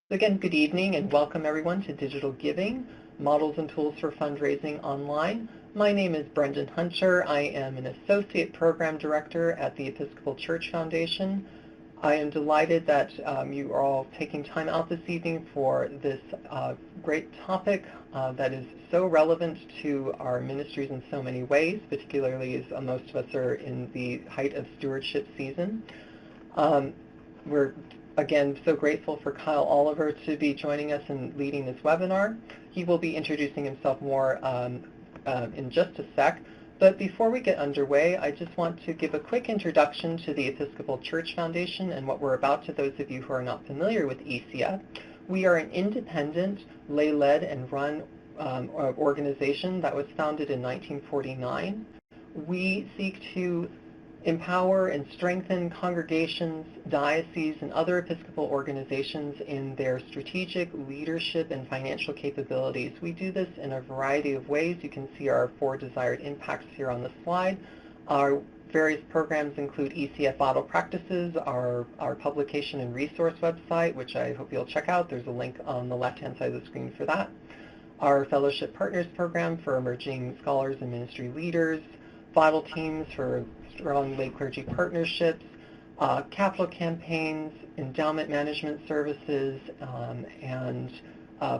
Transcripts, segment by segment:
Again, good evening and welcome everyone to Digital Giving, Models and Tools for Fundraising Online. My name is Brendan Hunter. I am an Associate Program Director at the Episcopal Church Foundation. I am delighted that you are all taking time out this evening for this great topic that is so relevant to our ministries in so many ways, particularly as most of us are in the height of stewardship season. We're again so grateful for Kyle Oliver to be joining us and leading this webinar. He will be introducing himself more in just a sec. But before we get underway, I just want to give a quick introduction to the Episcopal Church Foundation and what we're about to those of you who are not familiar with ECF. We are an independent, lay-led and run organization that was founded in 1949. We seek to empower and strengthen congregations, dioceses, and other Episcopal organizations in their strategic leadership and financial capabilities. We do this in a variety of ways. You can see our 4 desired impacts here on the slide. Our various programs include ECF Model Practices, our publication and resource website, which I hope you'll check out. There's a link on the left-hand side of the screen for that. Our Fellowship Partners program for emerging scholars and ministry leaders, Bible teams for strong lay clergy partnerships, capital campaigns, endowment management services, and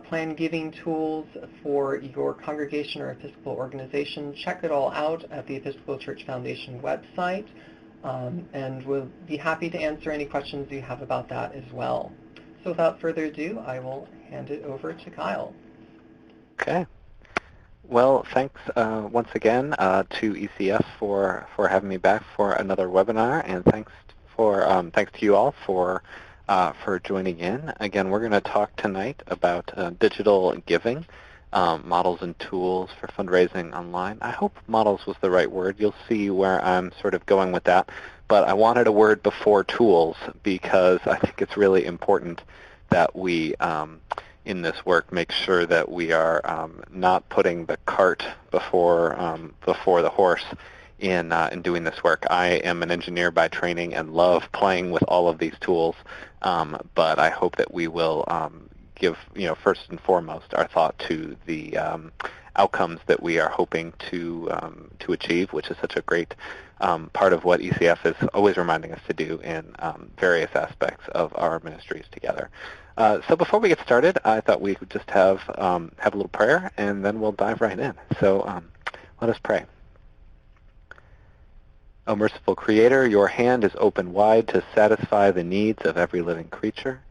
plan giving tools for your congregation or Episcopal organization. Check it all out at the Episcopal Church Foundation website, and we'll be happy to answer any questions you have about that as well. So without further ado, I will hand it over to Kyle. Okay. Well, thanks once again to ECF for having me back for another webinar, and thanks to you all for joining in. Again, we're going to talk tonight about digital giving, models and tools for fundraising online. I hope models was the right word. You'll see where I'm sort of going with that, but I wanted a word before tools because I think it's really important that we in this work make sure that we are not putting the cart before the horse in doing this work. I am an engineer by training and love playing with all of these tools, but I hope that we will give, first and foremost our thought to the outcomes that we are hoping to achieve, which is such a great part of what ECF is always reminding us to do in various aspects of our ministries together. So before we get started, I thought we would just have a little prayer, and then we'll dive right in. So let us pray. O merciful Creator, your hand is open wide to satisfy the needs of every living creature.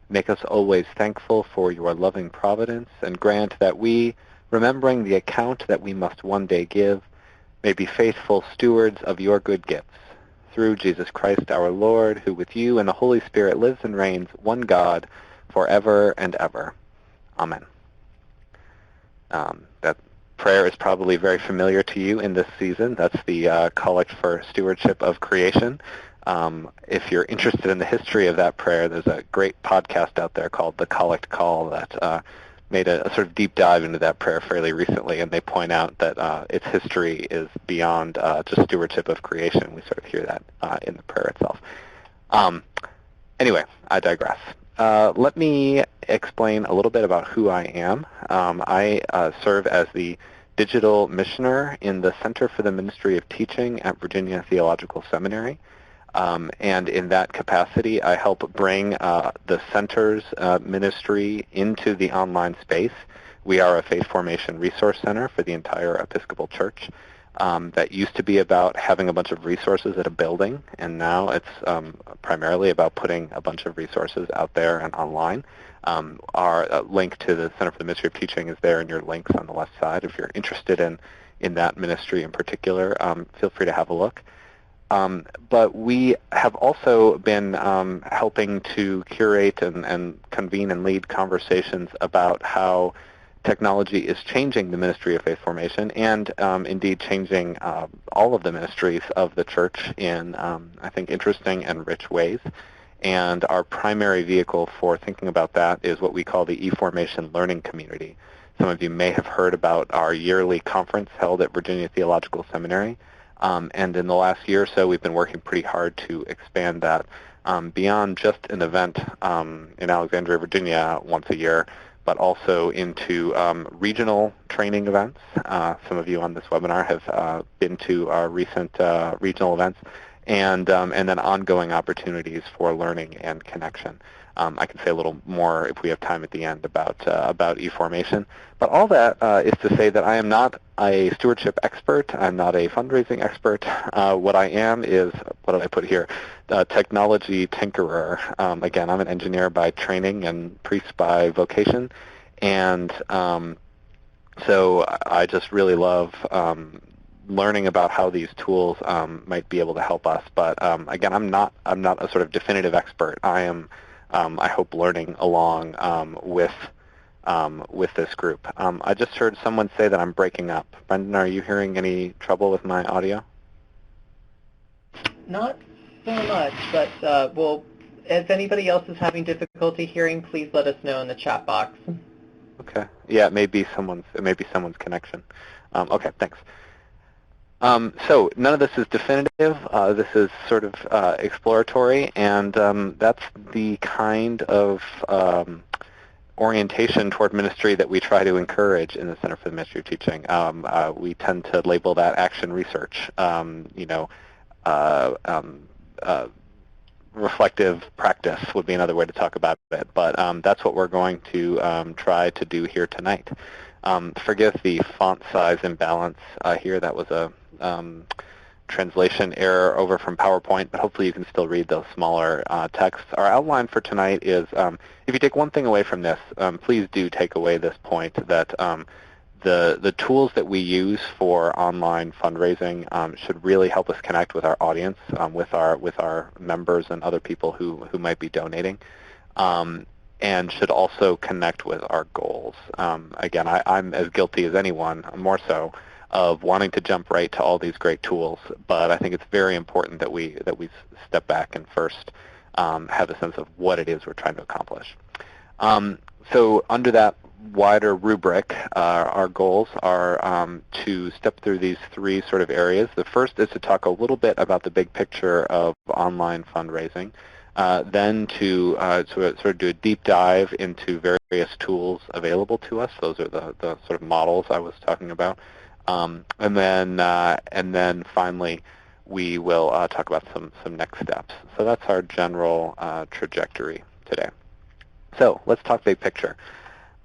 Make us always thankful for your loving providence, and grant that we, remembering the account that we must one day give, may be faithful stewards of your good gifts. Through Jesus Christ our Lord, who with you and the Holy Spirit lives and reigns, one God, forever and ever. Amen. That prayer is probably very familiar to you in this season. That's the Collect for Stewardship of Creation. If you're interested in the history of that prayer, there's a great podcast out there called The Collect Call that made a sort of deep dive into that prayer fairly recently, and they point out that its history is beyond just stewardship of creation. We sort of hear that in the prayer itself. Anyway, I digress. Let me explain a little bit about who I am. I serve as the digital missioner in the Center for the Ministry of Teaching at Virginia Theological Seminary. And in that capacity, I help bring the center's ministry into the online space. We are a faith formation resource center for the entire Episcopal Church. That used to be about having a bunch of resources at a building, and now it's primarily about putting a bunch of resources out there and online. Our link to the Center for the Ministry of Teaching is there in your links on the left side. If you're interested in that ministry in particular, feel free to have a look. But we have also been helping to curate and convene and lead conversations about how technology is changing the ministry of faith formation and indeed changing all of the ministries of the church in, I think, interesting and rich ways. And our primary vehicle for thinking about that is what we call the eFormation Learning Community. Some of you may have heard about our yearly conference held at Virginia Theological Seminary. And in the last year or so, we've been working pretty hard to expand that beyond just an event in Alexandria, Virginia once a year, but also into regional training events. Some of you on this webinar have been to our recent regional events, and then ongoing opportunities for learning and connection. I can say a little more if we have time at the end about eFormation. But all that is to say that I am not a stewardship expert. I'm not a fundraising expert. What I am is, what did I put here, technology tinkerer. Again, I'm an engineer by training and priest by vocation. And so I just really love learning about how these tools might be able to help us. But again, I'm not a sort of definitive expert. I am, I hope, learning along with this group. I just heard someone say that I'm breaking up. Brendan, are you hearing any trouble with my audio? Not so much, but well, if anybody else is having difficulty hearing, please let us know in the chat box. Okay. Yeah, it may be someone's connection. Okay, thanks. So none of this is definitive. This is sort of exploratory, and that's the kind of orientation toward ministry that we try to encourage in the Center for the Ministry of Teaching. We tend to label that action research. Reflective practice would be another way to talk about it, but that's what we're going to try to do here tonight. Forgive the font size imbalance here. That was a translation error over from PowerPoint, but hopefully you can still read those smaller texts. Our outline for tonight is, if you take one thing away from this, please do take away this point that the tools that we use for online fundraising should really help us connect with our audience, with our members and other people who might be donating, and should also connect with our goals. Again, I'm as guilty as anyone, more so, of wanting to jump right to all these great tools, but I think it's very important that we step back and first have a sense of what it is we're trying to accomplish. So under that wider rubric, our goals are to step through these three sort of areas. The first is to talk a little bit about the big picture of online fundraising, then to sort of do a deep dive into various tools available to us. Those are the sort of models I was talking about. And then finally, we will talk about some next steps. So that's our general trajectory today. So let's talk big picture.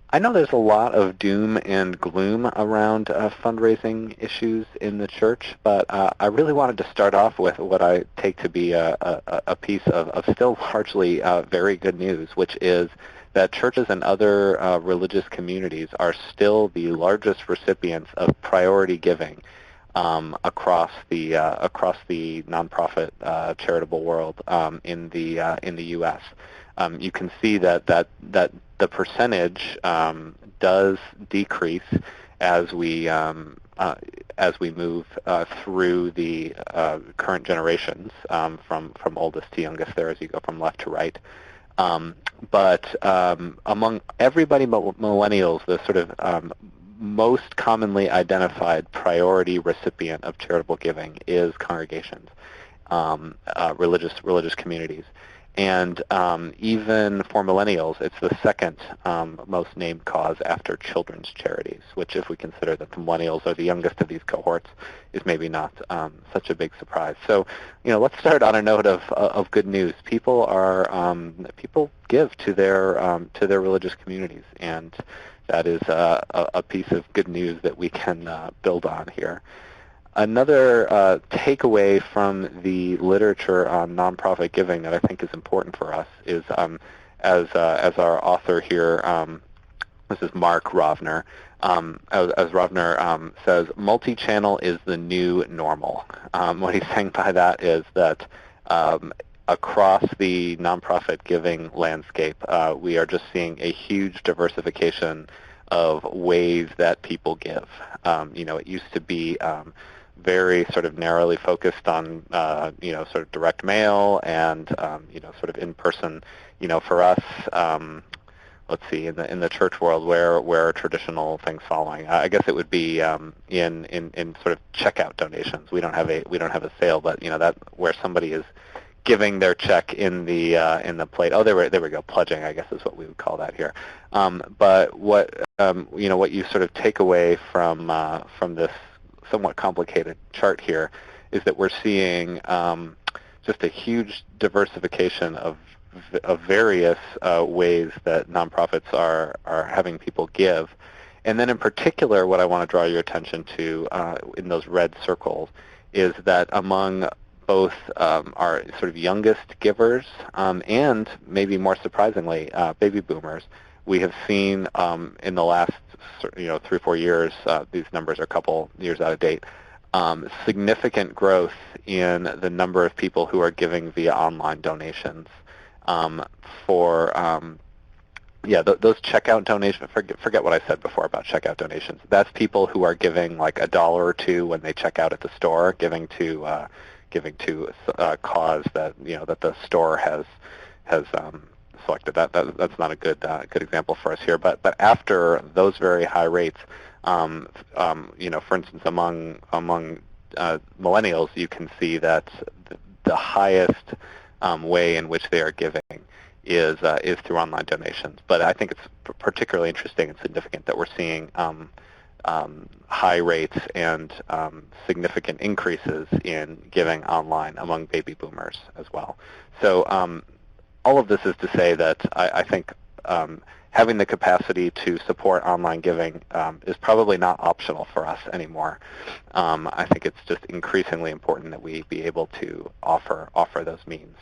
I know there's a lot of doom and gloom around fundraising issues in the church, but I really wanted to start off with what I take to be a piece of still largely very good news, which is that churches and other religious communities are still the largest recipients of priority giving across the nonprofit charitable world in the U.S. You can see that the percentage does decrease as we move through the current generations from oldest to youngest there as you go from left to right. But among everybody but millennials, the sort of most commonly identified priority recipient of charitable giving is congregations, religious communities. And even for millennials, it's the second most named cause after children's charities, which if we consider that the millennials are the youngest of these cohorts, is maybe not such a big surprise. So, let's start on a note of good news. People give to their religious communities, and that is a piece of good news that we can build on here. Another takeaway from the literature on nonprofit giving that I think is important for us is, as our author here, this is Mark Rovner, as Rovner says, multi-channel is the new normal. What he's saying by that is that across the nonprofit giving landscape, we are just seeing a huge diversification of ways that people give. It used to be very sort of narrowly focused on, sort of direct mail and, sort of in-person, for us, let's see, in the church world, where are traditional things following? I guess it would be in sort of checkout donations. We don't have a sale, but that where somebody is giving their check in the plate. Oh, there we go. Pledging, I guess, is what we would call that here. But what what you sort of take away from this somewhat complicated chart here is that we're seeing just a huge diversification of various ways that nonprofits are having people give. And then in particular, what I want to draw your attention to in those red circles is that among both our sort of youngest givers and maybe more surprisingly, baby boomers, we have seen in the last 3 or 4 years, these numbers are a couple years out of date, significant growth in the number of people who are giving via online donations those checkout donations. Forget what I said before about checkout donations. That's people who are giving like $1 or $2 when they check out at the store, giving to a cause that that the store has selected. That's not a good example for us here. But after those very high rates, for instance, among millennials, you can see that the highest way in which they are giving is through online donations. But I think it's particularly interesting and significant that we're seeing high rates and significant increases in giving online among baby boomers as well. So all of this is to say that I think having the capacity to support online giving is probably not optional for us anymore. I think it's just increasingly important that we be able to offer those means.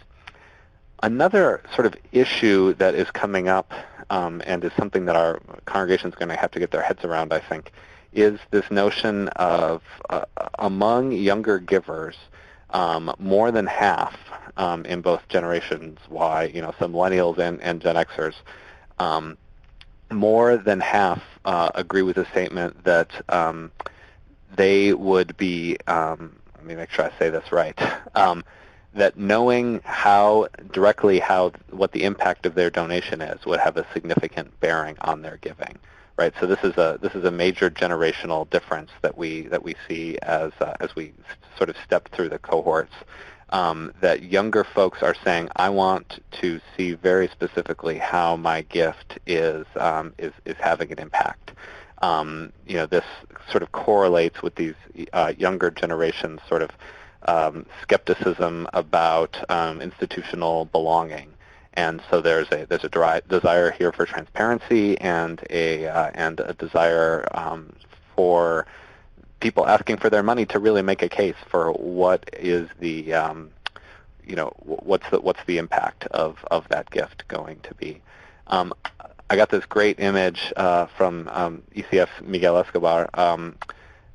Another sort of issue that is coming up and is something that our congregation is going to have to get their heads around, I think, is this notion of among younger givers, more than half in both generations Y, so millennials and Gen Xers, more than half agree with the statement that they would be, let me make sure I say this right, that knowing what the impact of their donation is would have a significant bearing on their giving, right? So this is a major generational difference that we see as we sort of step through the cohorts. That younger folks are saying, I want to see very specifically how my gift is having an impact. This sort of correlates with these younger generations sort of skepticism about institutional belonging, and so there's a desire here for transparency and a desire for people asking for their money to really make a case for what is the what's the impact of that gift going to be. I got this great image from ECF Miguel Escobar.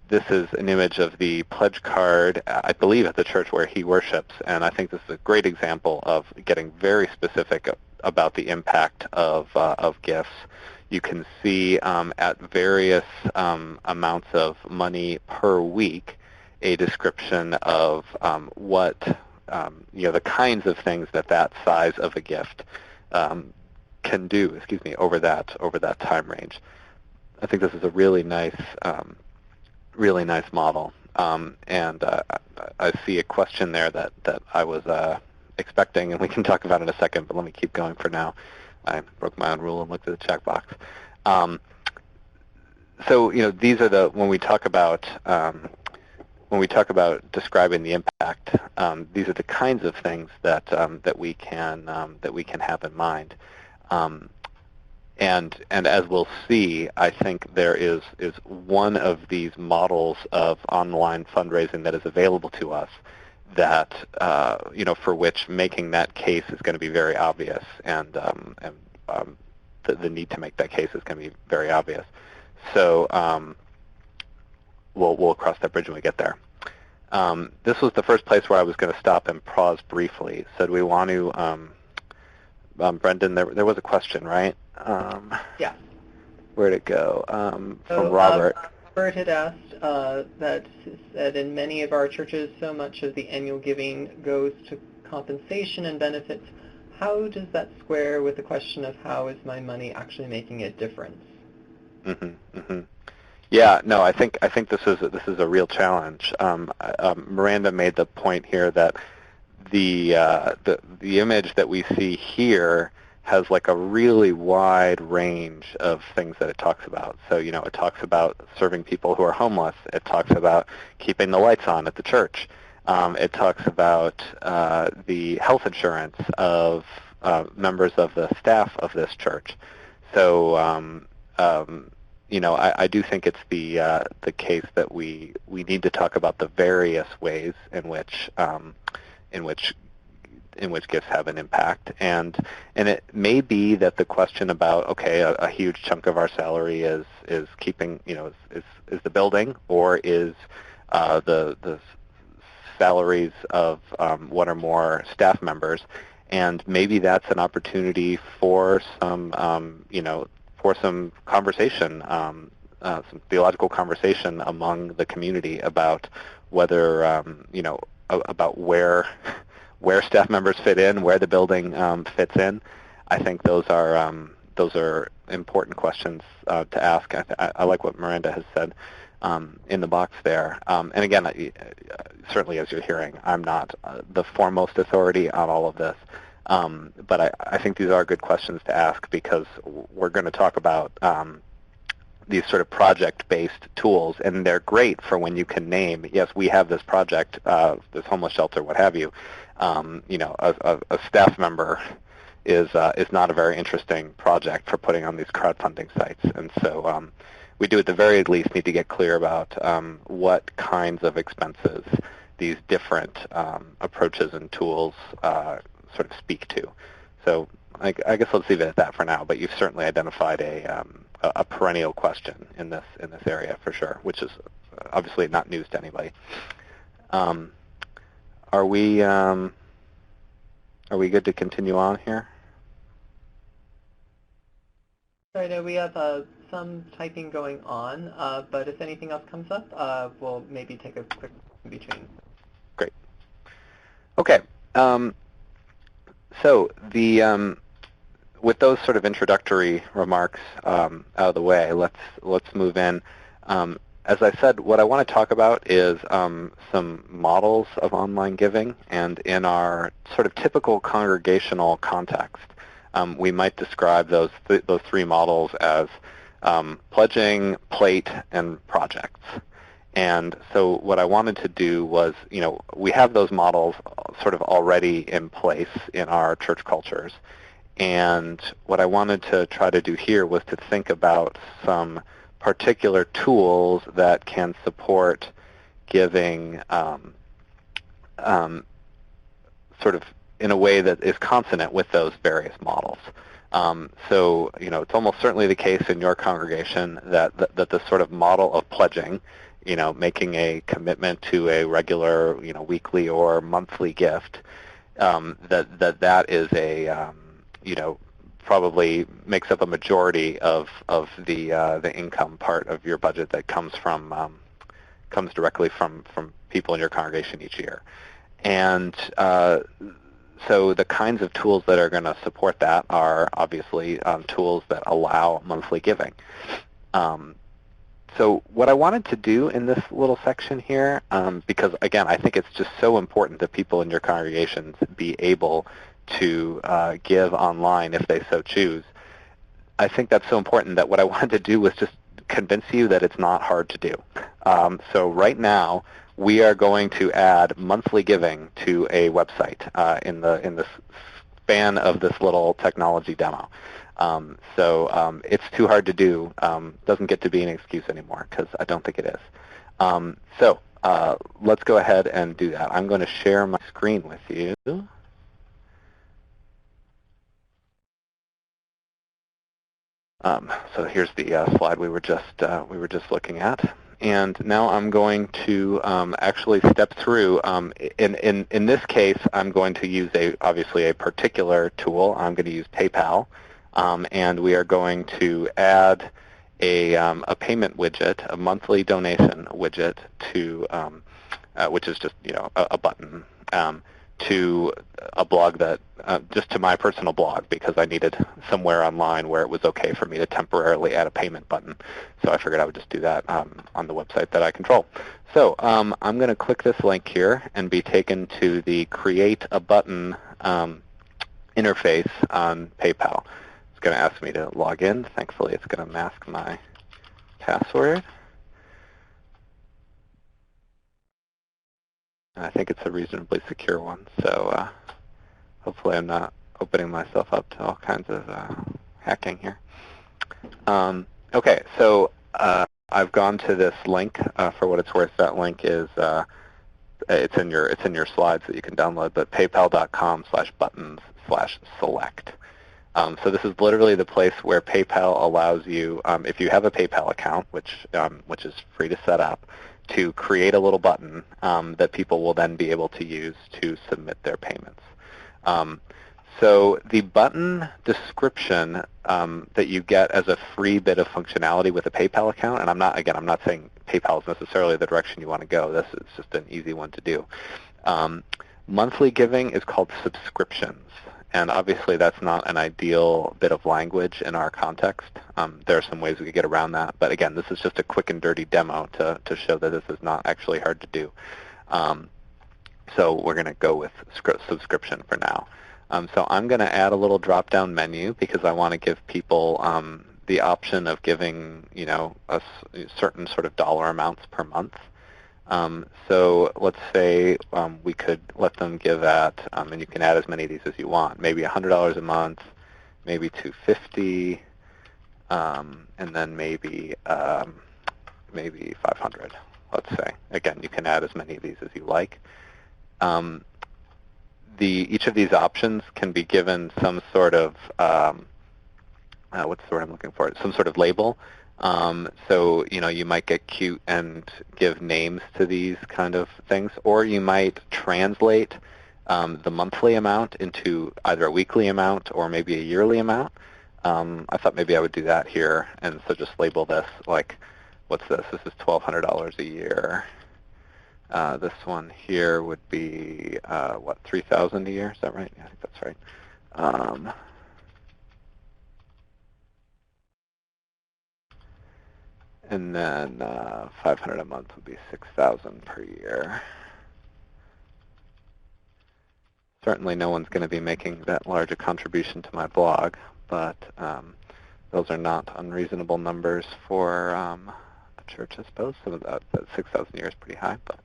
This is an image of the pledge card, I believe, at the church where he worships, and I think this is a great example of getting very specific about the impact of gifts. You can see at various amounts of money per week a description of what the kinds of things that size of a gift can do. Over that time range. I think this is a really nice model, and I see a question there that I was expecting, and we can talk about it in a second. But let me keep going for now. I broke my own rule and looked at the checkbox. So these are when we talk about describing the impact. These are the kinds of things that we can have in mind. And as we'll see, I think there is one of these models of online fundraising that is available to us that for which making that case is going to be very obvious, and the need to make that case is going to be very obvious. So we'll cross that bridge when we get there. This was the first place where I was going to stop and pause briefly. So do we want to, Brendan? There was a question, right? Yeah. Where'd it go? From Robert. Robert had asked that in many of our churches, so much of the annual giving goes to compensation and benefits. How does that square with the question of how is my money actually making a difference? Mm-hmm, mm-hmm. Yeah, no, I think this is a real challenge. Miranda made the point here that the image that we see here has like a really wide range of things that it talks about. So, it talks about serving people who are homeless. It talks about keeping the lights on at the church. It talks about the health insurance of members of the staff of this church. So, I do think it's the case that we need to talk about the various ways in which gifts have an impact, and it may be that the question about, okay, a huge chunk of our salary is keeping, is the building, or is the salaries of one or more staff members, and maybe that's an opportunity for some some conversation, some theological conversation among the community about whether about where staff members fit in, where the building fits in. I think those are important questions to ask. I like what Miranda has said in the box there. And again, certainly as you're hearing, I'm not the foremost authority on all of this. But I think these are good questions to ask, because we're going to talk about these sort of project-based tools, and they're great for when you can name, yes, we have this project, this homeless shelter, what have you. A staff member is not a very interesting project for putting on these crowdfunding sites, and so we do at the very least need to get clear about what kinds of expenses these different approaches and tools sort of speak to. So I guess let's leave it at that for now. But you've certainly identified a perennial question in this area for sure, which is obviously not news to anybody. Are we good to continue on here? So I know we have some typing going on, but if anything else comes up, we'll maybe take a quick in between. Great. Okay. So with those sort of introductory remarks out of the way, let's move in. As I said, what I want to talk about is some models of online giving, and in our sort of typical congregational context, we might describe those three models as pledging, plate, and projects. And so what I wanted to do was, we have those models sort of already in place in our church cultures. And what I wanted to try to do here was to think about some particular tools that can support giving sort of in a way that is consonant with those various models. So, it's almost certainly the case in your congregation that the sort of model of pledging, making a commitment to a regular, weekly or monthly gift, that is a, probably makes up a majority of the income part of your budget that comes directly from people in your congregation each year. And so the kinds of tools that are going to support that are obviously tools that allow monthly giving. So what I wanted to do in this little section here, because again, I think it's just so important that people in your congregations be able to give online if they so choose. I think that's so important that what I wanted to do was just convince you that it's not hard to do. So right now, we are going to add monthly giving to a website in the span of this little technology demo. So it's too hard to do. Doesn't get to be an excuse anymore, because I don't think it is. So let's go ahead and do that. I'm going to share my screen with you. So here's the slide we were just looking at. And now I'm going to actually step through. In this case, I'm going to use obviously a particular tool. I'm going to use PayPal, and we are going to add a payment widget, a monthly donation widget to, which is just a button to a blog that, just to my personal blog, because I needed somewhere online where it was okay for me to temporarily add a payment button. So I figured I would just do that on the website that I control. So I'm going to click this link here and be taken to the Create a Button interface on PayPal. It's going to ask me to log in. Thankfully, it's going to mask my password. I think it's a reasonably secure one, so hopefully I'm not opening myself up to all kinds of hacking here. Okay, so I've gone to this link. For what it's worth, that link is it's in your slides that you can download, but paypal.com/buttons/select. So this is literally the place where PayPal allows you, if you have a PayPal account, which is free to set up, to create a little button that people will then be able to use to submit their payments. So the button description that you get as a free bit of functionality with a PayPal account, and I'm not saying PayPal is necessarily the direction you want to go. This is just an easy one to do. Monthly giving is called subscriptions. And obviously that's not an ideal bit of language in our context. There are some ways we could get around that. But again, this is just a quick and dirty demo to show that this is not actually hard to do. So we're going to go with subscription for now. So I'm going to add a little drop-down menu because I want to give people the option of giving, a certain sort of dollar amounts per month. So let's say we could let them give at, and you can add as many of these as you want, maybe $100 a month, maybe $250, and then maybe 500. Let's say. Again, you can add as many of these as you like. Each of these options can be given some sort of what's the word I'm looking for? Some sort of label. So, you might get cute and give names to these kind of things, or you might translate the monthly amount into either a weekly amount or maybe a yearly amount. I thought maybe I would do that here, and so just label this like, what's this? This is $1,200 a year. This one here would be, what, $3,000 a year? Is that right? Yeah, I think that's right. And then $500 a month would be $6,000 per year. Certainly no one's going to be making that large a contribution to my blog, but those are not unreasonable numbers for a church, I suppose. Some of that 6,000 a year is pretty high, but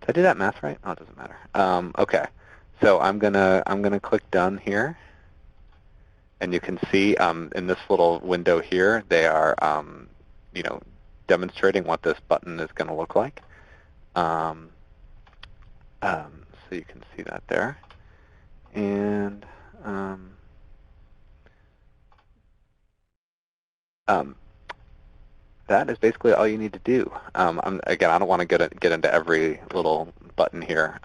did I do that math right? Oh, it doesn't matter. Okay, so I'm gonna click done here. And you can see in this little window here, they are, demonstrating what this button is going to look like. So you can see that there. And that is basically all you need to do. Again, I don't want to get into every little button here.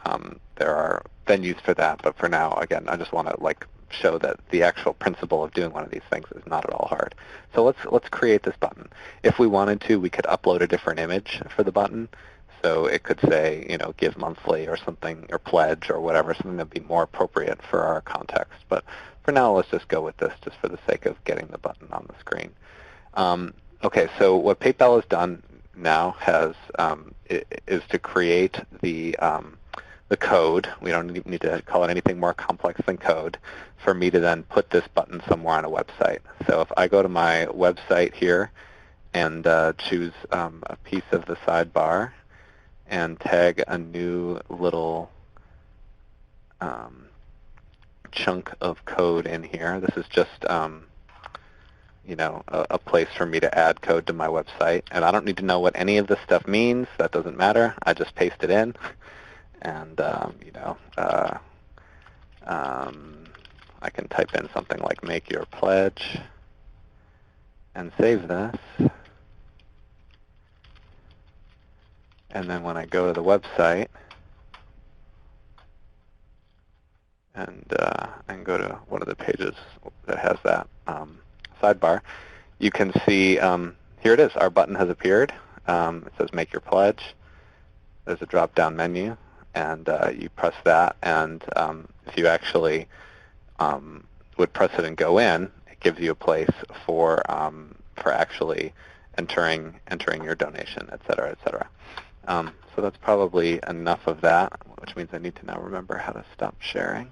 There are venues for that, but for now, again, I just want to show that the actual principle of doing one of these things is not at all hard. So let's create this button. If we wanted to, we could upload a different image for the button. So it could say, give monthly or something, or pledge or whatever, something that would be more appropriate for our context. But for now, let's just go with this just for the sake of getting the button on the screen. Okay, so what PayPal has done now is to create the code. We don't need to call it anything more complex than code for me to then put this button somewhere on a website. So if I go to my website here and choose a piece of the sidebar and tag a new little chunk of code in here, this is just a place for me to add code to my website. And I don't need to know what any of this stuff means. That doesn't matter. I just paste it in. And, I can type in something like make your pledge and save this. And then when I go to the website and go to one of the pages that has that sidebar, you can see here it is. Our button has appeared. It says make your pledge. There's a drop-down menu. and you press that, and if you actually would press it and go in, it gives you a place for actually entering your donation, et cetera, et cetera. So that's probably enough of that, which means I need to now remember how to stop sharing.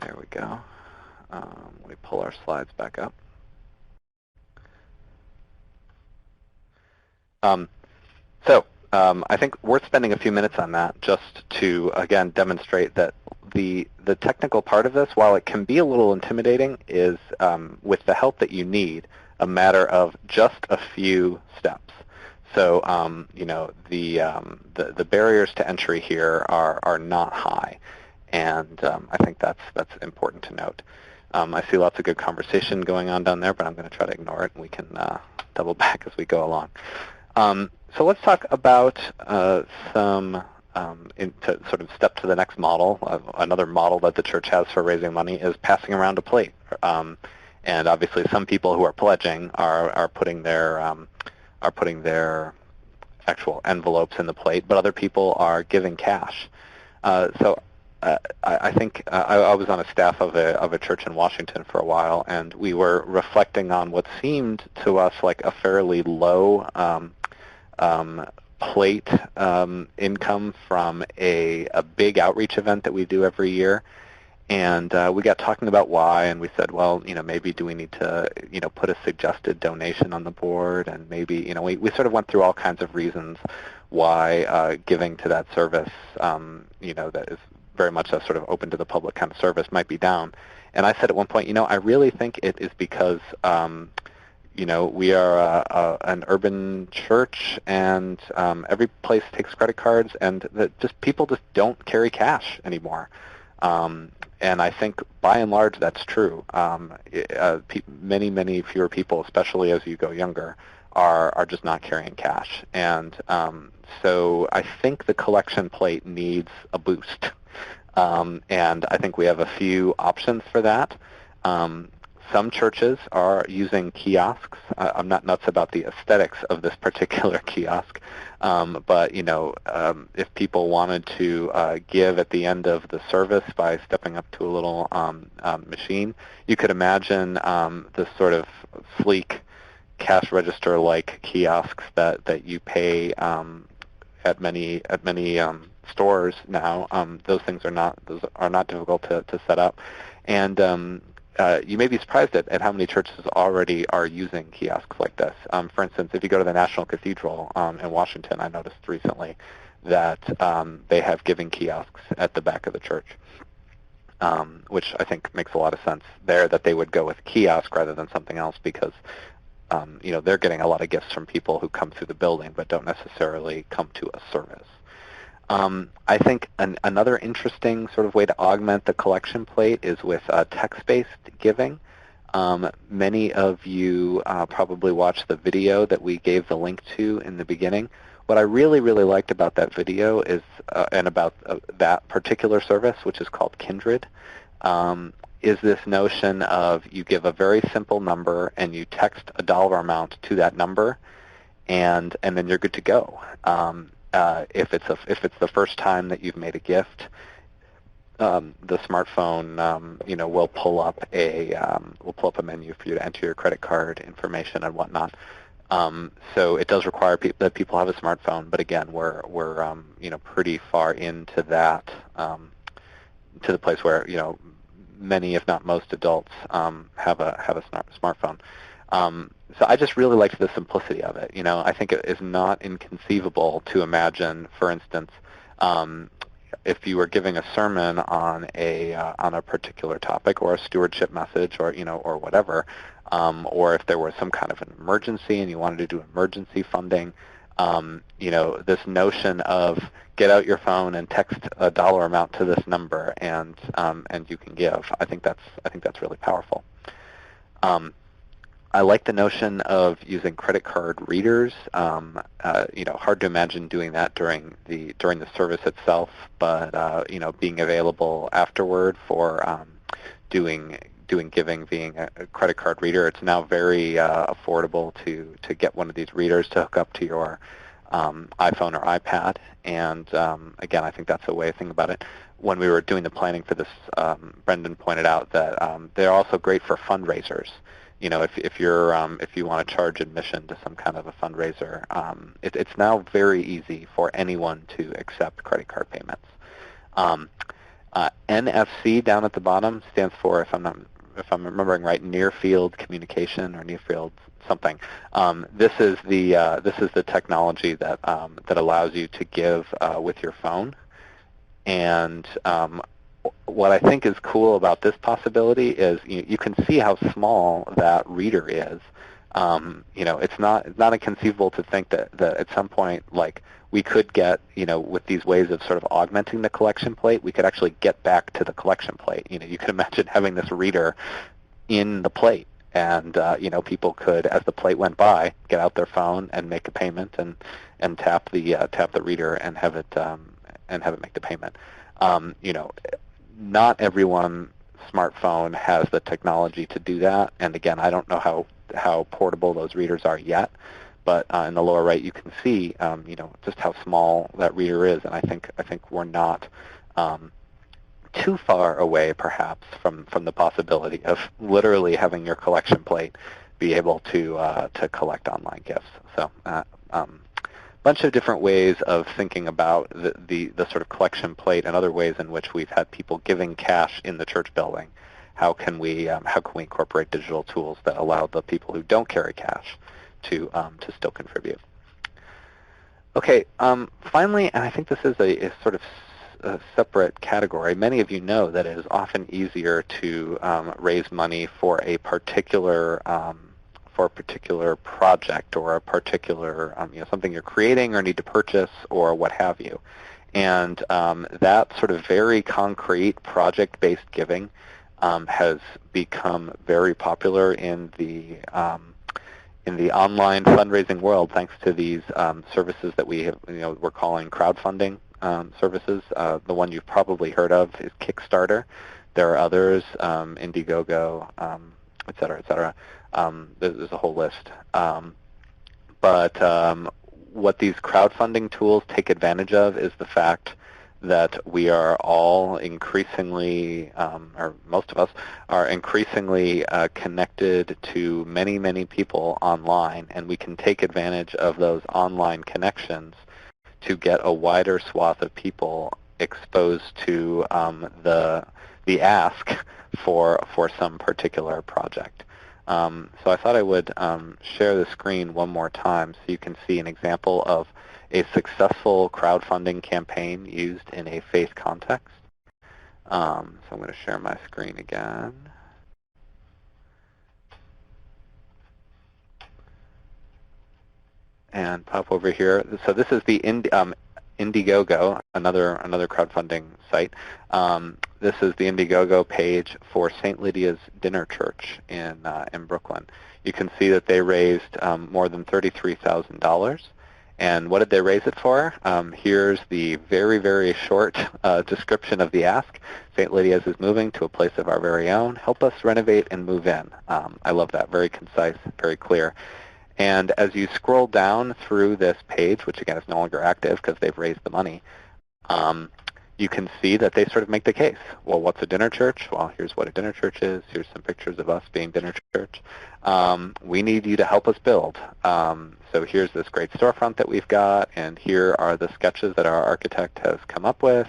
There we go. Let me pull our slides back up. I think worth spending a few minutes on that just to, again, demonstrate that the technical part of this, while it can be a little intimidating, is, with the help that you need, a matter of just a few steps. So, the barriers to entry here are not high, and I think that's important to note. I see lots of good conversation going on down there, but I'm going to try to ignore it, and we can double back as we go along. So let's talk about to sort of step to the next model. Another model that the church has for raising money is passing around a plate. And obviously, some people who are pledging are putting their actual envelopes in the plate, but other people are giving cash. I think I was on a staff of a church in Washington for a while, and we were reflecting on what seemed to us like a fairly low plate income from a big outreach event that we do every year. And we got talking about why, and we said, well, maybe do we need to, put a suggested donation on the board, and maybe, we sort of went through all kinds of reasons why giving to that service, that is very much a sort of open to the public kind of service might be down. And I said at one point, I really think it is because, we are an urban church, and every place takes credit cards, and people just don't carry cash anymore. And I think, by and large, that's true. Many, many fewer people, especially as you go younger, are just not carrying cash. And so I think the collection plate needs a boost. And I think we have a few options for that. Some churches are using kiosks. I'm not nuts about the aesthetics of this particular kiosk, but if people wanted to give at the end of the service by stepping up to a little machine, you could imagine this sort of sleek cash register-like kiosks that you pay at many stores now. Those things are not difficult to set up, and you may be surprised at how many churches already are using kiosks like this. For instance, if you go to the National Cathedral in Washington, I noticed recently that they have giving kiosks at the back of the church, which I think makes a lot of sense there, that they would go with kiosk rather than something else, because they're getting a lot of gifts from people who come through the building but don't necessarily come to a service. I think another interesting sort of way to augment the collection plate is with text-based giving. Many of you probably watched the video that we gave the link to in the beginning. What I really, really liked about that video is, and about that particular service, which is called Kindred, is this notion of you give a very simple number and you text a dollar amount to that number, and then you're good to go. If it's the first time that you've made a gift, the smartphone, will pull up a menu for you to enter your credit card information and whatnot. So it does require that people have a smartphone, but again, we're pretty far into that, to the place where many, if not most, adults have a smartphone. So I just really liked the simplicity of it. I think it is not inconceivable to imagine, for instance, if you were giving a sermon on a particular topic, or a stewardship message, or or whatever, or if there was some kind of an emergency and you wanted to do emergency funding, this notion of get out your phone and text a dollar amount to this number, and you can give. I think that's really powerful. I like the notion of using credit card readers. Hard to imagine doing that during the service itself, but being available afterward for doing giving, being a credit card reader. It's now very affordable to get one of these readers to hook up to your iPhone or iPad. And again, I think that's a way to think about it. When we were doing the planning for this, Brendan pointed out that they're also great for fundraisers. You know, if you want to charge admission to some kind of a fundraiser, it's now very easy for anyone to accept credit card payments. NFC down at the bottom stands for, if I'm remembering right, near field communication or near field something. This is the technology that that allows you to give with your phone. And what I think is cool about this possibility is you can see how small that reader is. You know, it's not inconceivable to think that at some point, like, we could get, you know, with these ways of sort of augmenting the collection plate, we could actually get back to the collection plate. You know, you can imagine having this reader in the plate, and you know, people could, as the plate went by, get out their phone and make a payment, and tap the reader and have it make the payment. You know, not everyone's smartphone has the technology to do that, and again, I don't know how portable those readers are yet, but in the lower right you can see you know, just how small that reader is, and I think we're not too far away perhaps from the possibility of literally having your collection plate be able to collect online gifts. So bunch of different ways of thinking about the sort of collection plate and other ways in which we've had people giving cash in the church building. How can we incorporate digital tools that allow the people who don't carry cash to still contribute? Okay, finally, and I think this is a sort of a separate category. Many of you know that it is often easier to raise money for a particular project or a particular you know, something you're creating or need to purchase or what have you. And that sort of very concrete project-based giving has become very popular in the online fundraising world, thanks to these services that we have, you know, we're calling crowdfunding services. The one you've probably heard of is Kickstarter. There are others, Indiegogo, et cetera, et cetera. There's a whole list. But what these crowdfunding tools take advantage of is the fact that we are all increasingly, or most of us, are increasingly connected to many, many people online, and we can take advantage of those online connections to get a wider swath of people exposed to the ask for some particular project. So I thought I would share the screen one more time so you can see an example of a successful crowdfunding campaign used in a faith context. So I'm going to share my screen again. And pop over here. So this is the Indiegogo, another crowdfunding site. This is the Indiegogo page for St. Lydia's Dinner Church in Brooklyn. You can see that they raised more than $33,000. And what did they raise it for? Here's the very, very short description of the ask. St. Lydia's is moving to a place of our very own. Help us renovate and move in. I love that. Very concise, very clear. And as you scroll down through this page, which again is no longer active because they've raised the money, you can see that they sort of make the case. Well, what's a dinner church? Well, here's what a dinner church is. Here's some pictures of us being dinner church. We need you to help us build. So here's this great storefront that we've got, and here are the sketches that our architect has come up with.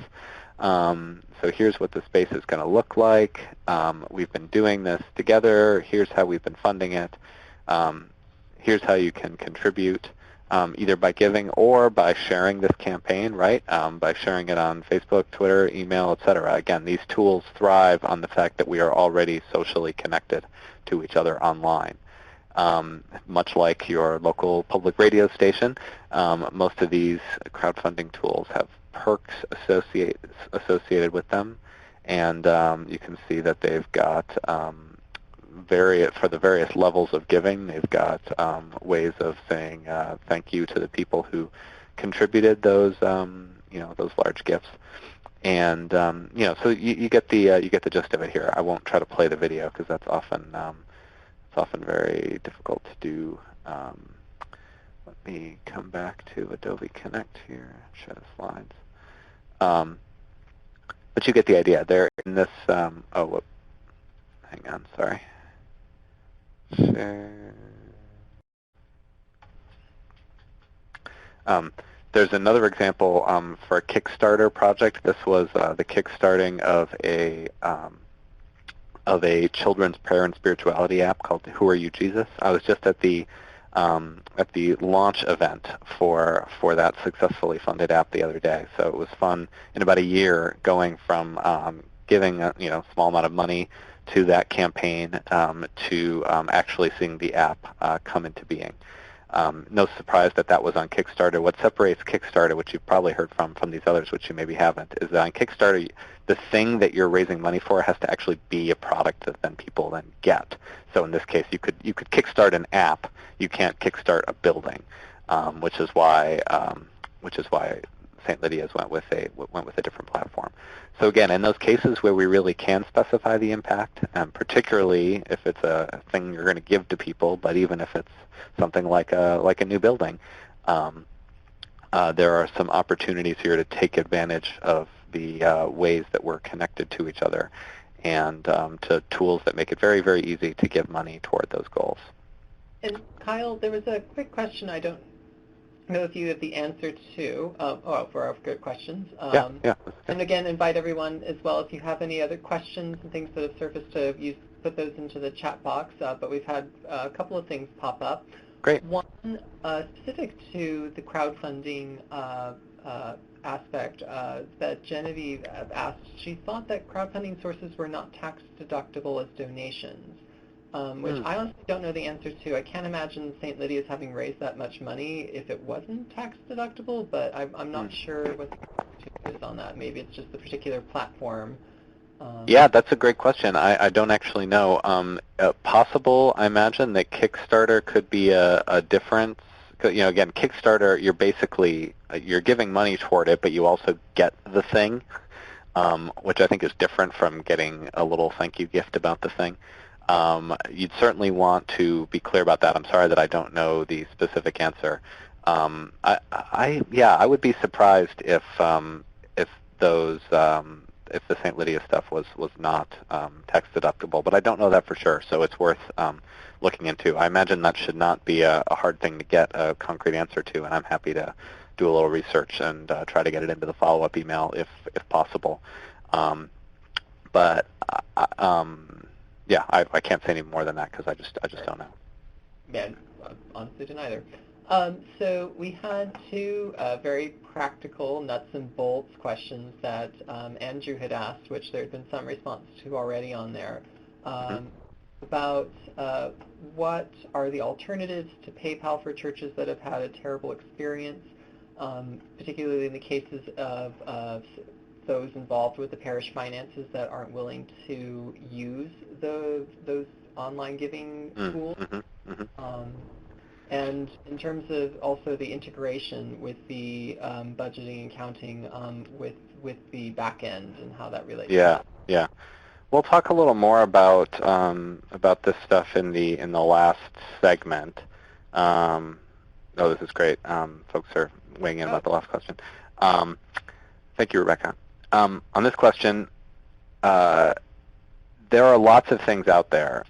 So here's what the space is going to look like. We've been doing this together. Here's how we've been funding it. Here's how you can contribute, either by giving or by sharing this campaign, right? By sharing it on Facebook, Twitter, email, etc. Again, these tools thrive on the fact that we are already socially connected to each other online. Much like your local public radio station, most of these crowdfunding tools have perks associated with them, and you can see that they've got for the various levels of giving, they've got ways of saying thank you to the people who contributed those those large gifts, and so you get the gist of it here. I won't try to play the video because that's often very difficult to do let me come back to Adobe Connect here, show the slides. But you get the idea. They're in this, hang on, sorry. Share. There's another example for a Kickstarter project. This was the kickstarting of a children's prayer and spirituality app called Who Are You, Jesus? I was just at the launch event for that successfully funded app the other day. So it was fun in about a year going from giving a small amount of money to that campaign to actually seeing the app come into being. No surprise that was on Kickstarter. What separates Kickstarter, which you've probably heard from these others, which you maybe haven't, is that on Kickstarter, the thing that you're raising money for has to actually be a product that then people then get. So in this case, you could kickstart an app. You can't kickstart a building, which is why St. Lydia's went with a different platform. So again, in those cases where we really can specify the impact, particularly if it's a thing you're going to give to people, but even if it's something like a new building, there are some opportunities here to take advantage of the ways that we're connected to each other and to tools that make it very, very easy to give money toward those goals. And Kyle, there was a quick question I don't know if you have the answer to. For our good questions. Yeah. And again, invite everyone as well if you have any other questions and things that have surfaced to put those into the chat box. But we've had a couple of things pop up. Great. One specific to the crowdfunding aspect that Genevieve asked. She thought that crowdfunding sources were not tax deductible as donations. Which I honestly don't know the answer to. I can't imagine St. Lydia's having raised that much money if it wasn't tax deductible, but I'm not sure what the answer is on that. Maybe it's just the particular platform. Yeah, that's a great question. I don't actually know. Possible, I imagine, that Kickstarter could be a difference. Again, Kickstarter, you're giving money toward it, but you also get the thing, which I think is different from getting a little thank you gift about the thing. You'd certainly want to be clear about that. I'm sorry that I don't know the specific answer. I would be surprised if the St. Lydia stuff was not tax deductible, but I don't know that for sure. So it's worth looking into. I imagine that should not be a hard thing to get a concrete answer to, and I'm happy to do a little research and try to get it into the follow-up email if possible. Yeah, I can't say any more than that because I just don't know. Yeah, honestly didn't either. So we had two very practical nuts and bolts questions that Andrew had asked, which there had been some response to already on there, about what are the alternatives to PayPal for churches that have had a terrible experience, particularly in the cases of those involved with the parish finances that aren't willing to use those online giving tools. And in terms of also the integration with the budgeting and counting with the back end and how that relates. Yeah. We'll talk a little more about this stuff in the last segment. This is great. Folks are weighing in about the last question. Thank you, Rebecca. On this question, there are lots of things out there,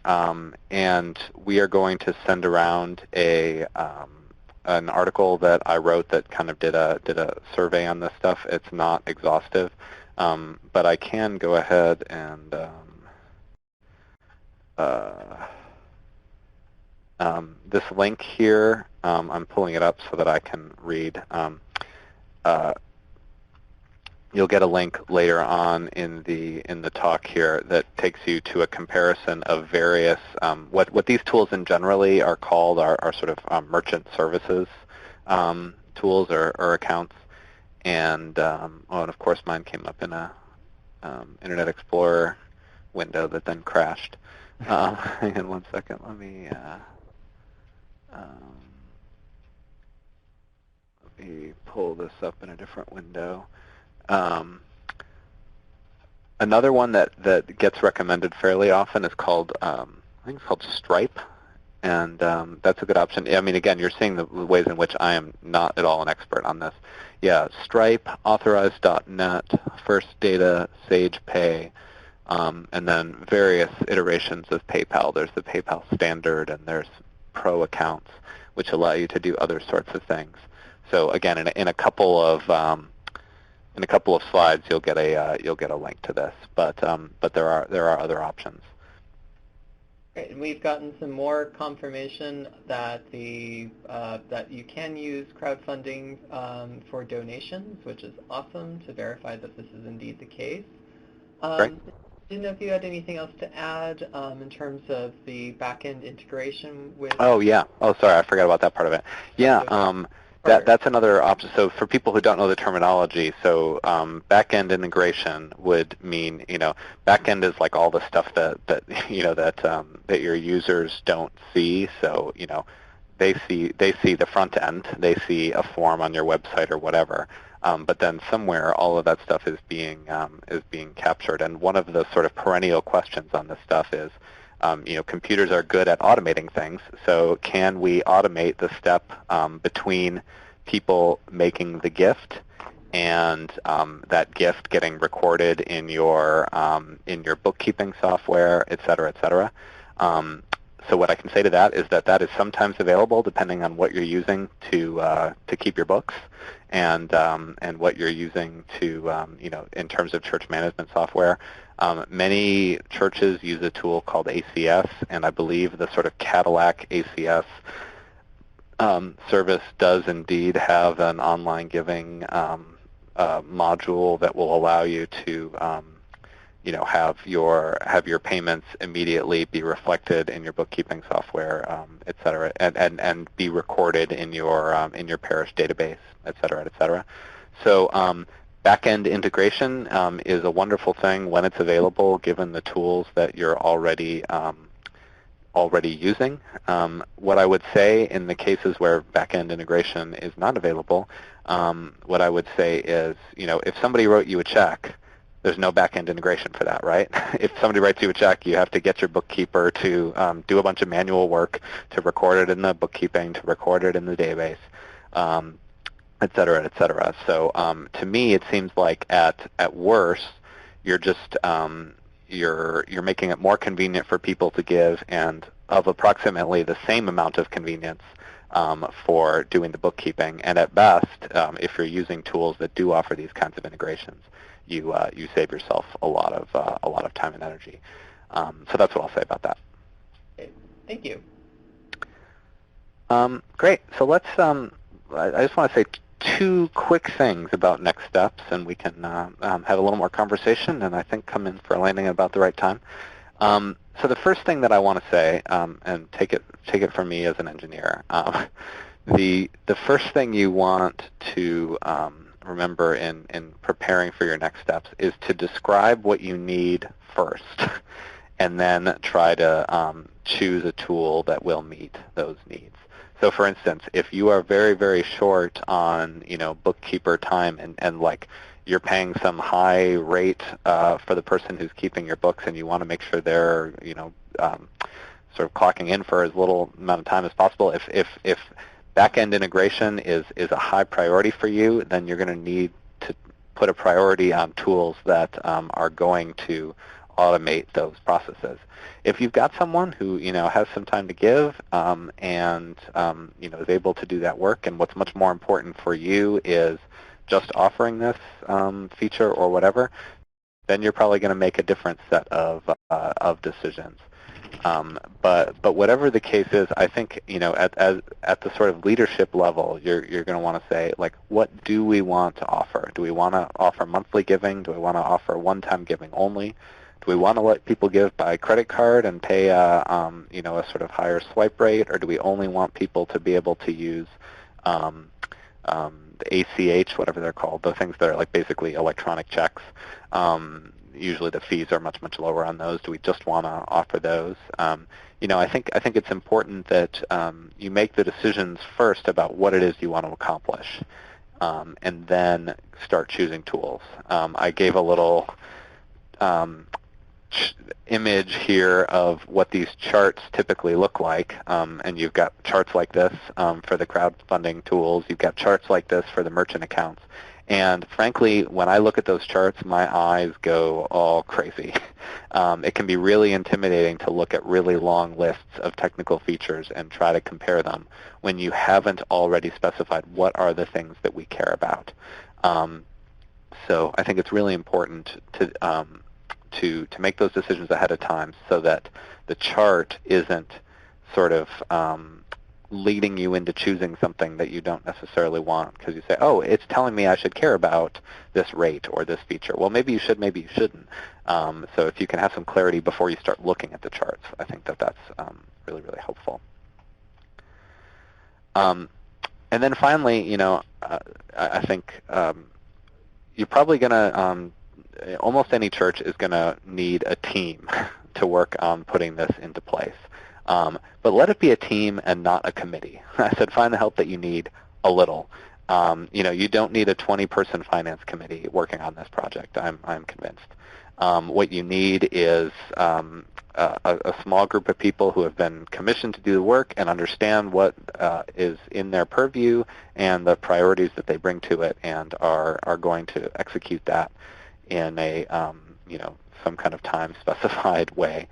and we are going to send around an article that I wrote that kind of did a survey on this stuff. It's not exhaustive, but I can go ahead and this link here, I'm pulling it up so that I can read. You'll get a link later on in the talk here that takes you to a comparison of various what these tools in generally are called are sort of merchant services tools or accounts, and of course mine came up in a Internet Explorer window that then crashed. Hang on one second. Let me pull this up in a different window. Another one that gets recommended fairly often is called, I think it's called Stripe, and that's a good option. I mean, again, you're seeing the ways in which I am not at all an expert on this. Yeah, Stripe, Authorize.net, First Data, Sage Pay, and then various iterations of PayPal. There's the PayPal Standard, and there's Pro accounts, which allow you to do other sorts of things. So again, in a couple of slides, you'll get a link to this, but there are other options. Great, and we've gotten some more confirmation that that you can use crowdfunding for donations, which is awesome to verify that this is indeed the case. Right. Didn't know if you had anything else to add in terms of the back-end integration with... Oh, yeah. Oh, sorry, I forgot about that part of it. Yeah, that's another option. So for people who don't know the terminology, so back-end integration would mean, back-end is like all the stuff that your users don't see. So, they see the front end, they see a form on your website or whatever. But then somewhere all of that stuff is being captured. And one of the sort of perennial questions on this stuff is, computers are good at automating things. So can we automate the step between people making the gift and that gift getting recorded in your bookkeeping software, et cetera, et cetera? So what I can say to that is that is sometimes available depending on what you're using to keep your books, and what you're using to in terms of church management software. Many churches use a tool called ACS, and I believe the sort of Cadillac ACS service does indeed have an online giving module that will allow you to have your payments immediately be reflected in your bookkeeping software, et cetera, and be recorded in your parish database, et cetera, et cetera. So back-end integration is a wonderful thing when it's available, given the tools that you're already using. What I would say in the cases where back-end integration is not available, what I would say is, if somebody wrote you a check, there's no back-end integration for that, right? If somebody writes you a check, you have to get your bookkeeper to do a bunch of manual work to record it in the bookkeeping, to record it in the database, et cetera, et cetera. So to me, it seems like at worst, you're just you're making it more convenient for people to give, and of approximately the same amount of convenience for doing the bookkeeping. And at best, if you're using tools that do offer these kinds of integrations, you save yourself a lot of time and energy. So that's what I'll say about that. Okay. Thank you. Great. So let's. I just want to say two quick things about next steps, and we can have a little more conversation, and I think come in for a landing at about the right time. So the first thing that I want to say, and take it from me as an engineer, the first thing you want to remember in preparing for your next steps is to describe what you need first, and then try to choose a tool that will meet those needs. So for instance, if you are very, very short on bookkeeper time, and like you're paying some high rate for the person who's keeping your books, and you want to make sure they're sort of clocking in for as little amount of time as possible, if back-end integration is a high priority for you, then you're going to need to put a priority on tools that are going to automate those processes. If you've got someone who has some time to give and is able to do that work, and what's much more important for you is just offering this feature or whatever, then you're probably going to make a different set of decisions. But whatever the case is, I think at the sort of leadership level, you're going to want to say, like, what do we want to offer? Do we want to offer monthly giving? Do we want to offer one-time giving only? Do we want to let people give by credit card and pay a sort of higher swipe rate, or do we only want people to be able to use the ACH, whatever they're called, the things that are like basically electronic checks? Usually the fees are much, much lower on those. Do we just want to offer those? I think it's important that you make the decisions first about what it is you want to accomplish, and then start choosing tools. I gave a little image here of what these charts typically look like, and you've got charts like this for the crowdfunding tools. You've got charts like this for the merchant accounts. And frankly, when I look at those charts, my eyes go all crazy. It can be really intimidating to look at really long lists of technical features and try to compare them when you haven't already specified what are the things that we care about. So I think it's really important to make those decisions ahead of time so that the chart isn't sort of leading you into choosing something that you don't necessarily want because you say, oh, it's telling me I should care about this rate or this feature. Well, maybe you should, maybe you shouldn't. So if you can have some clarity before you start looking at the charts, I think that that's really, really helpful. And then finally, I think you're probably going to, almost any church is going to need a team to work on putting this into place. But let it be a team and not a committee. I said find the help that you need a little. You don't need a 20-person finance committee working on this project, I'm convinced. What you need is a small group of people who have been commissioned to do the work and understand what is in their purview and the priorities that they bring to it and are going to execute that in a some kind of time-specified way.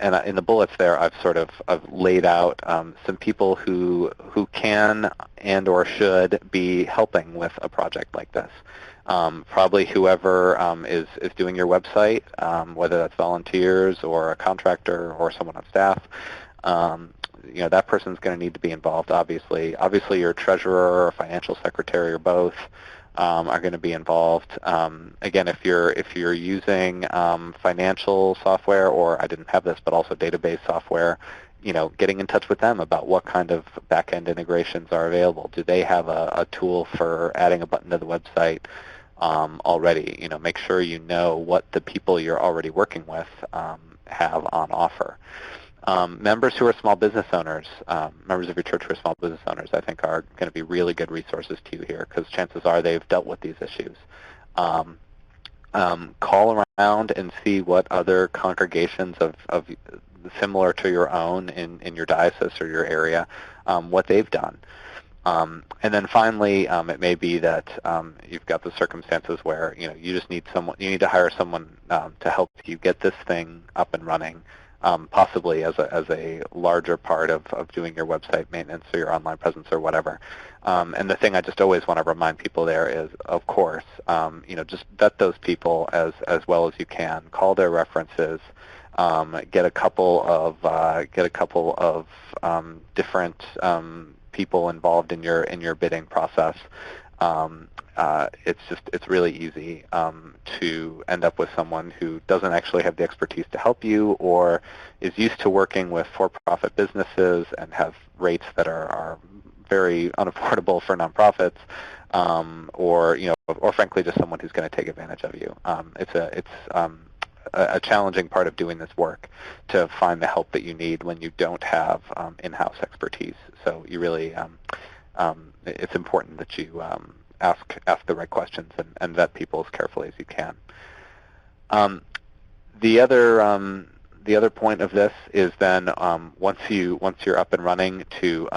And in the bullets there, I've laid out some people who can and or should be helping with a project like this. Probably whoever is doing your website, whether that's volunteers or a contractor or someone on staff. That person's going to need to be involved. Obviously, your treasurer or financial secretary or both. Are going to be involved. Again, if you're using financial software, or I didn't have this, but also database software, getting in touch with them about what kind of back-end integrations are available. Do they have a tool for adding a button to the website already? Make sure you know what the people you're already working with have on offer. Members who are small business owners, members of your church who are small business owners, I think are going to be really good resources to you here because chances are they've dealt with these issues. Call around and see what other congregations of similar to your own in your diocese or your area, what they've done. And then finally, it may be that you've got the circumstances where you just need someone, you need to hire someone to help you get this thing up and running. Possibly as a larger part of doing your website maintenance or your online presence or whatever. And the thing I just always want to remind people there is, of course, just vet those people as well as you can. Call their references. Get a couple of different people involved in your bidding process. It's really easy to end up with someone who doesn't actually have the expertise to help you or is used to working with for-profit businesses and have rates that are very unaffordable for nonprofits, or frankly just someone who's going to take advantage of you. It's a challenging part of doing this work to find the help that you need when you don't have in-house expertise. So you really, it's important that you ask the right questions and vet people as carefully as you can. The other point of this is then once you're up and running to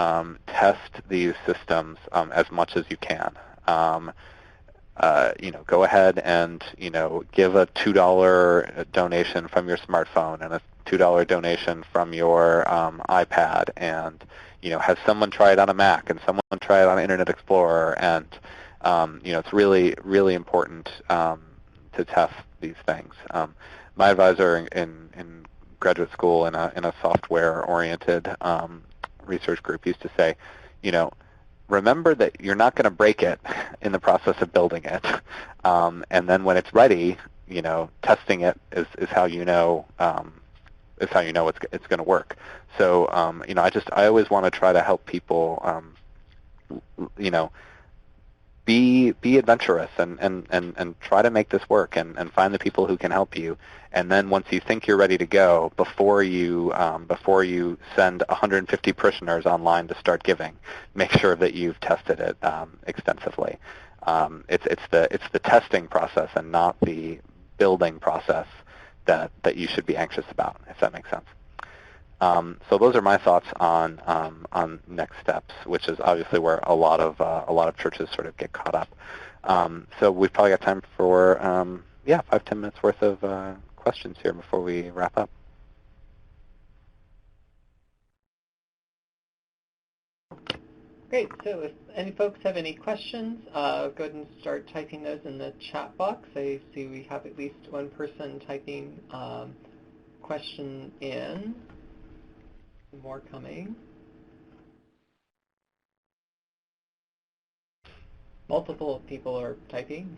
test these systems as much as you can. Go ahead and give a $2 donation from your smartphone and a $2 donation from your iPad, and have someone try it on a Mac and someone try it on Internet Explorer, and it's really, really important to test these things. My advisor in graduate school in a software-oriented research group used to say, remember that you're not going to break it in the process of building it, and then when it's ready, testing it is how you know it's going to work. So I always want to try to help people be adventurous and try to make this work and find the people who can help you. And then once you think you're ready to go, before you send 150 parishioners online to start giving, make sure that you've tested it extensively. It's the testing process and not the building process that you should be anxious about, if that makes sense. So those are my thoughts on next steps, which is obviously where a lot of churches sort of get caught up. So we've probably got time for 5-10 minutes worth of questions here before we wrap up. Great. So if any folks have any questions, go ahead and start typing those in the chat box. I see we have at least one person typing question in. More coming. Multiple people are typing.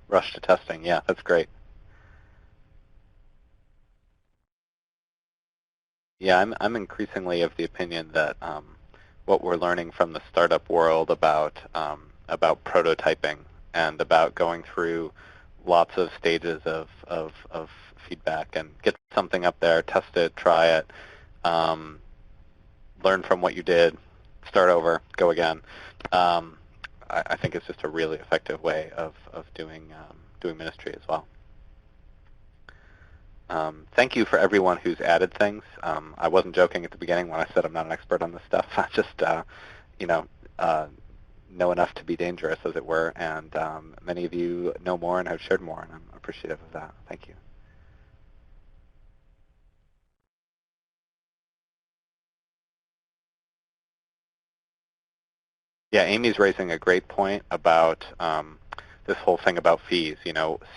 Rush to testing, yeah, that's great. Yeah, I'm increasingly of the opinion that what we're learning from the startup world about prototyping and about going through lots of stages of feedback and get something up there, test it, try it, learn from what you did, start over, go again. I think it's just a really effective way of doing ministry as well. Thank you for everyone who's added things. I wasn't joking at the beginning when I said I'm not an expert on this stuff. I just, know enough to be dangerous, as it were, and many of you know more and have shared more, and I'm appreciative of that. Thank you. Yeah, Amy's raising a great point about this whole thing about fees.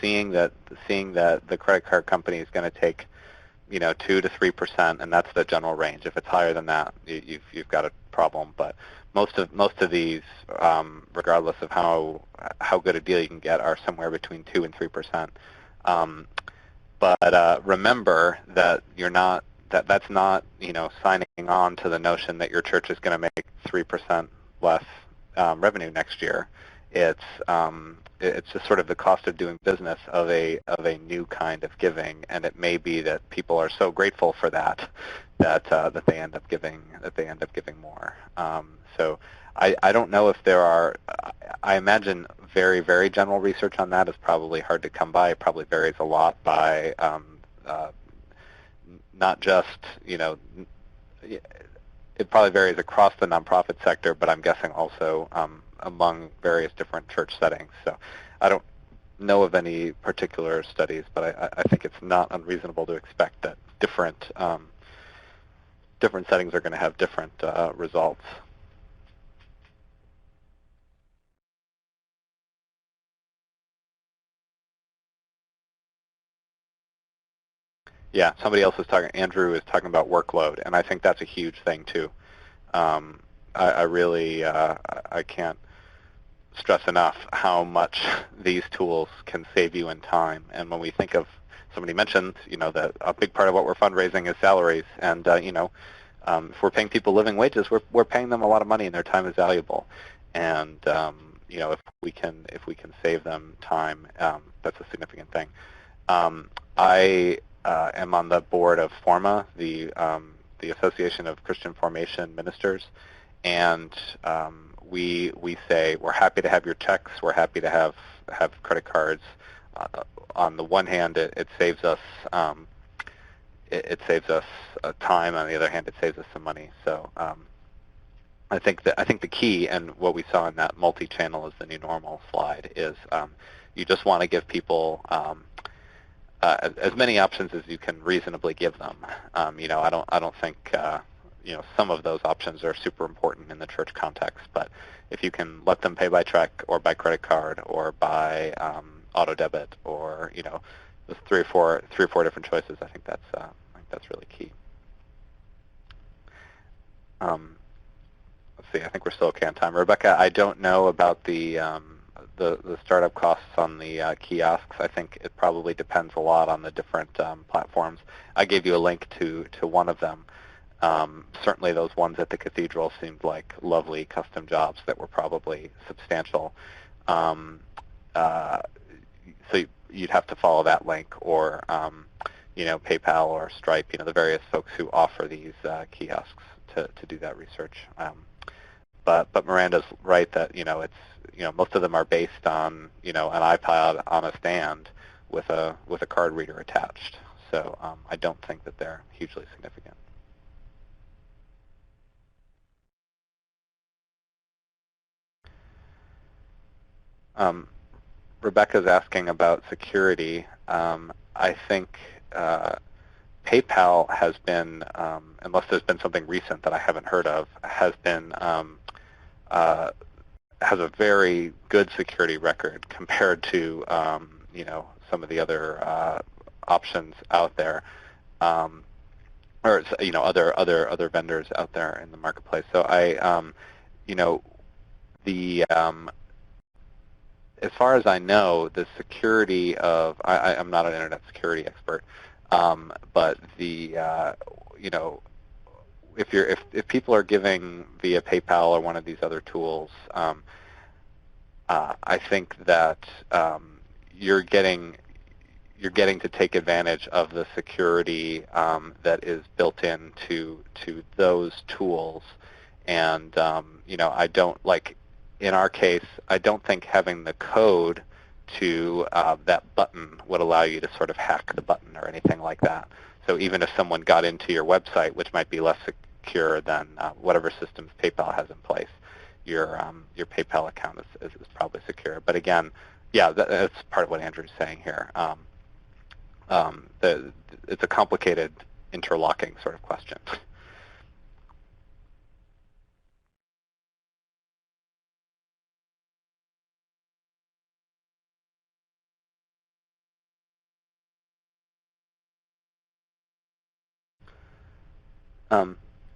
Seeing that the credit card company is going to take 2 to 3%, and that's the general range. If it's higher than that, you've got a problem. But most of these, regardless of how good a deal you can get, are somewhere between 2 and 3%. But remember that that's not signing on to the notion that your church is going to make 3% less revenue next year. It's just sort of the cost of doing business of a new kind of giving, and it may be that people are so grateful for that they end up giving more. So I don't know if there are. I imagine very, very general research on that is probably hard to come by. It probably varies a lot by not just it probably varies across the nonprofit sector, but I'm guessing also among various different church settings. So I don't know of any particular studies, but I think it's not unreasonable to expect that different settings are going to have different results. Yeah, somebody else is talking. Andrew is talking about workload, and I think that's a huge thing too. I really I can't stress enough how much these tools can save you in time. And when we think of, somebody mentioned, that a big part of what we're fundraising is salaries, and if we're paying people living wages, we're paying them a lot of money, and their time is valuable. And if we can save them time, that's a significant thing. I am on the board of FORMA, the Association of Christian Formation Ministers, and we say we're happy to have your checks, we're happy to have credit cards. On the one hand, it saves us time. On the other hand, it saves us some money. So I think the key, and what we saw in that multi-channel is the new normal slide, is you just want to give people as many options as you can reasonably give them. I don't think some of those options are super important in the church context, but if you can let them pay by check or by credit card or by auto debit, or those three or four different choices, I think that's really key. Let's see. I think we're still okay on time. Rebecca, I don't know about the startup costs on the kiosks. I think it probably depends a lot on the different platforms. I gave you a link to one of them. Certainly those ones at the cathedral seemed like lovely custom jobs that were probably substantial. So you'd have to follow that link, or PayPal or Stripe, the various folks who offer these kiosks to do that research. But Miranda's right that it's most of them are based on an iPod on a stand with a card reader attached. So I don't think that they're hugely significant. Rebecca's asking about security. I think PayPal has been, unless there's been something recent that I haven't heard of, has a very good security record compared to some of the other options out there, or other vendors out there in the marketplace. So as far as I know, the security of I'm not an internet security expert, but if people are giving via PayPal or one of these other tools, I think that you're getting to take advantage of the security that is built into those tools, and I don't in our case, I don't think having the code to that button would allow you to sort of hack the button or anything like that. So even if someone got into your website, which might be less secure than whatever systems PayPal has in place, your PayPal account is probably secure. But again, yeah, that's part of what Andrew's saying here. It's a complicated, interlocking sort of question.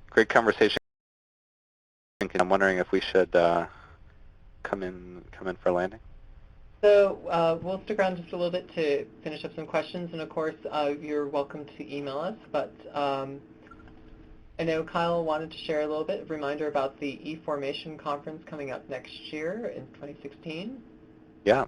Great conversation. I'm wondering if we should come in for a landing. So we'll stick around just a little bit to finish up some questions, and of course you're welcome to email us. But I know Kyle wanted to share a little bit, a reminder about the eFormation conference coming up next year in 2016. Yeah,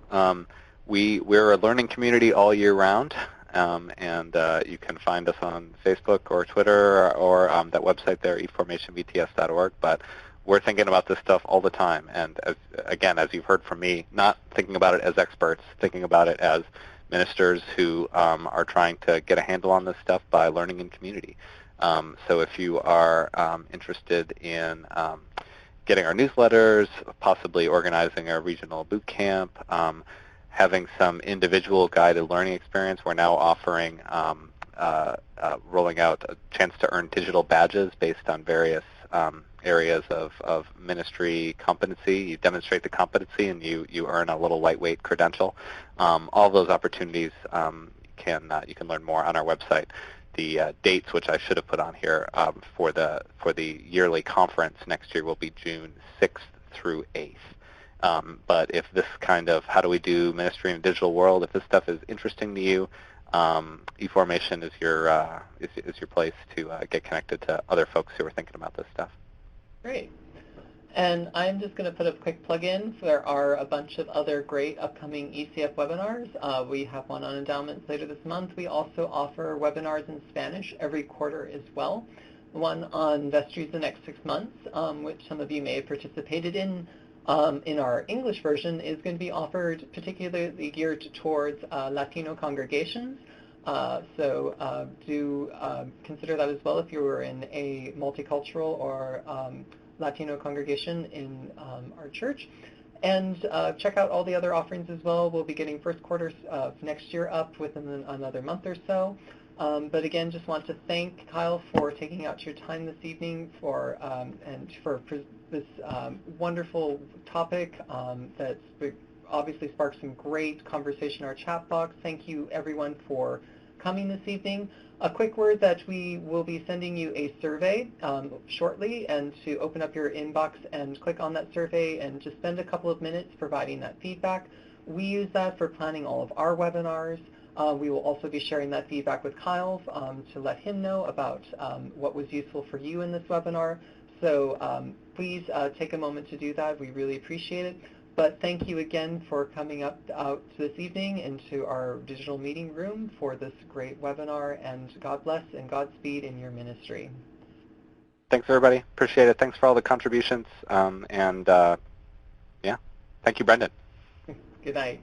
we're a learning community all year round. And you can find us on Facebook or Twitter or that website there, eformationvts.org. But we're thinking about this stuff all the time. And again, as you've heard from me, not thinking about it as experts, thinking about it as ministers who are trying to get a handle on this stuff by learning in community. So if you are interested in getting our newsletters, possibly organizing a regional boot camp, having some individual guided learning experience, we're now offering rolling out a chance to earn digital badges based on various areas of ministry competency. You demonstrate the competency and you earn a little lightweight credential. All of those opportunities you can learn more on our website. The dates, which I should have put on here, for the yearly conference next year will be June 6th through 8th. But if this kind of how do we do ministry in a digital world, if this stuff is interesting to you, eFormation is your place to get connected to other folks who are thinking about this stuff. Great. And I'm just going to put a quick plug-in. There are a bunch of other great upcoming ECF webinars. We have one on endowments later this month. We also offer webinars in Spanish every quarter as well. One on vestries the next 6 months, which some of you may have participated in our English version, is going to be offered particularly geared towards Latino congregations. So do consider that as well if you were in a multicultural or Latino congregation in our church. And check out all the other offerings as well. We'll be getting first quarter of next year up within another month or so. But again, just want to thank Kyle for taking out your time this evening and for this wonderful topic that's obviously sparked some great conversation in our chat box. Thank you, everyone, for coming this evening. A quick word that we will be sending you a survey shortly, and to open up your inbox and click on that survey and just spend a couple of minutes providing that feedback. We use that for planning all of our webinars. We will also be sharing that feedback with Kyle to let him know about what was useful for you in this webinar. So please take a moment to do that. We really appreciate it. But thank you again for coming out this evening into our digital meeting room for this great webinar, and God bless and Godspeed in your ministry. Thanks, everybody. Appreciate it. Thanks for all the contributions. Yeah, thank you, Brendan. Good night.